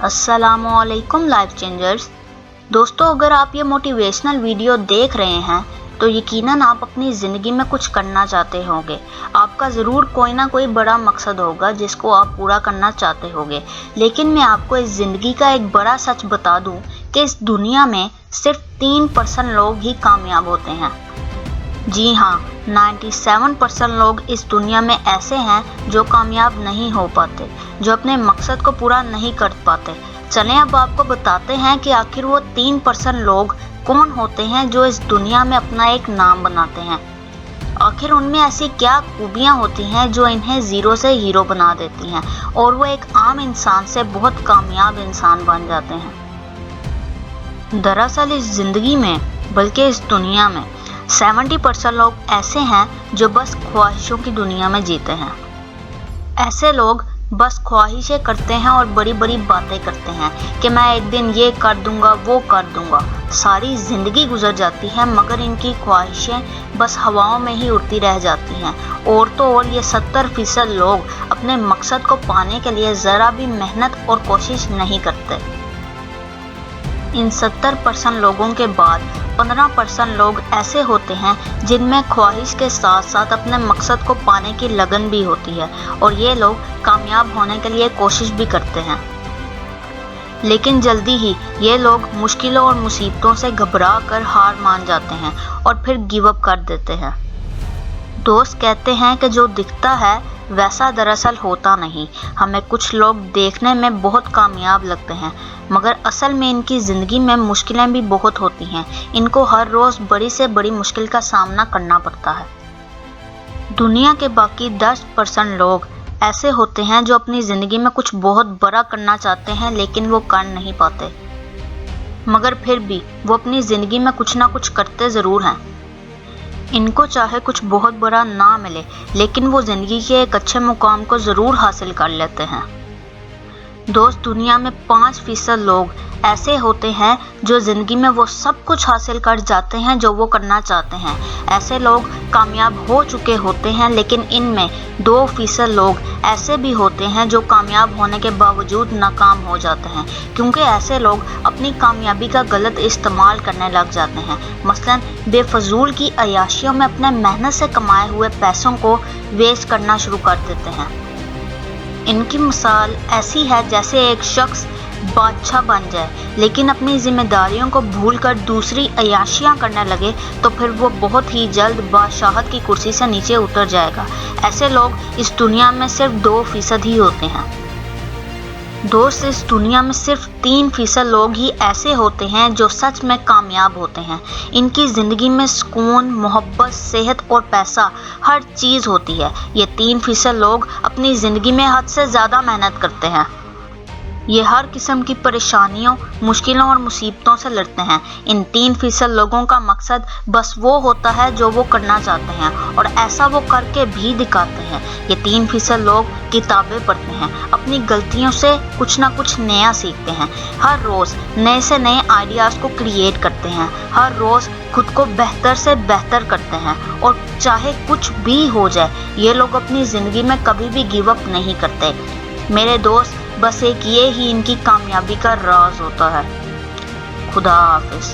अस्सलामुअलैकुम life changers. दोस्तों, अगर आप ये मोटिवेशनल वीडियो देख रहे हैं तो यकीनन आप अपनी ज़िंदगी में कुछ करना चाहते होंगे। आपका ज़रूर कोई ना कोई बड़ा मकसद होगा जिसको आप पूरा करना चाहते होंगे। लेकिन मैं आपको इस ज़िंदगी का एक बड़ा सच बता दूं कि इस दुनिया में सिर्फ 3% लोग ही कामयाब होते हैं। जी हाँ, 97% लोग इस दुनिया में ऐसे हैं जो कामयाब नहीं हो पाते, जो अपने मकसद को पूरा नहीं कर पाते। चलें अब आपको बताते हैं कि आखिर वो 3% लोग कौन होते हैं जो इस दुनिया में अपना एक नाम बनाते हैं। आखिर उनमें ऐसी क्या खूबियाँ होती हैं जो इन्हें ज़ीरो से हीरो बना देती हैं और वो एक आम इंसान से बहुत कामयाब इंसान बन जाते हैं। दरअसल इस ज़िंदगी में, बल्कि इस दुनिया में 70% लोग ऐसे हैं जो बस ख्वाहिशों की दुनिया में जीते हैं। ऐसे लोग बस ख्वाहिशें करते हैं और बड़ी बड़ी बातें करते हैं कि मैं एक दिन ये कर दूंगा, वो कर दूंगा। सारी ज़िंदगी गुजर जाती है मगर इनकी ख्वाहिशें बस हवाओं में ही उड़ती रह जाती हैं। और तो और ये 70% लोग अपने मकसद को पाने के लिए ज़रा भी मेहनत और कोशिश नहीं करते। इन 70% लोगों के बाद 15% लोग ऐसे होते हैं जिनमें ख्वाहिश के साथ साथ अपने मकसद को पाने की लगन भी होती है और ये लोग कामयाब होने के लिए कोशिश भी करते हैं। लेकिन जल्दी ही ये लोग मुश्किलों और मुसीबतों से घबरा कर हार मान जाते हैं और फिर गिव अप कर देते हैं। दोस्त कहते हैं कि जो दिखता है वैसा दरअसल होता नहीं। हमें कुछ लोग देखने में बहुत कामयाब लगते हैं मगर असल में इनकी ज़िंदगी में मुश्किलें भी बहुत होती हैं। इनको हर रोज़ बड़ी से बड़ी मुश्किल का सामना करना पड़ता है। दुनिया के बाकी 10% लोग ऐसे होते हैं जो अपनी ज़िंदगी में कुछ बहुत बड़ा करना चाहते हैं लेकिन वो कर नहीं पाते, मगर फिर भी वो अपनी ज़िंदगी में कुछ ना कुछ करते ज़रूर हैं। इनको चाहे कुछ बहुत बड़ा ना मिले लेकिन वो ज़िंदगी के एक अच्छे मुकाम को ज़रूर हासिल कर लेते हैं। दोस्त, दुनिया में 5% लोग ऐसे होते हैं जो ज़िंदगी में वो सब कुछ हासिल कर जाते हैं जो वो करना चाहते हैं। ऐसे लोग कामयाब हो चुके होते हैं, लेकिन इनमें 2% लोग ऐसे भी होते हैं जो कामयाब होने के बावजूद नाकाम हो जाते हैं, क्योंकि ऐसे लोग अपनी कामयाबी का गलत इस्तेमाल करने लग जाते हैं। मसलन बेफजूल की अय्याशियों में अपने मेहनत से कमाए हुए पैसों को वेस्ट करना शुरू कर देते हैं। इनकी मिसाल ऐसी है जैसे एक शख्स बादशाह बन जाए लेकिन अपनी जिम्मेदारियों को भूलकर दूसरी अय्याशियां करने लगे तो फिर वो बहुत ही जल्द बादशाहत की कुर्सी से नीचे उतर जाएगा। ऐसे लोग इस दुनिया में सिर्फ 2% ही होते हैं। दोस्त, इस दुनिया में सिर्फ 3% लोग ही ऐसे होते हैं जो सच में कामयाब होते हैं। इनकी ज़िंदगी में सुकून, मोहब्बत, सेहत और पैसा हर चीज़ होती है। ये 3% लोग अपनी ज़िंदगी में हद से ज़्यादा मेहनत करते हैं। ये हर किस्म की परेशानियों, मुश्किलों और मुसीबतों से लड़ते हैं। इन 3% लोगों का मकसद बस वो होता है जो वो करना चाहते हैं और ऐसा वो करके भी दिखाते हैं। ये 3% लोग किताबें पढ़ते हैं, अपनी गलतियों से कुछ ना कुछ नया सीखते हैं, हर रोज़ नए से नए आइडियाज़ को क्रिएट करते हैं, हर रोज़ खुद को बेहतर से बेहतर करते हैं और चाहे कुछ भी हो जाए ये लोग अपनी ज़िंदगी में कभी भी गिव अप नहीं करते। मेरे दोस्त, बस एक ये ही इनकी कामयाबी का राज होता है। खुदा हाफिज़।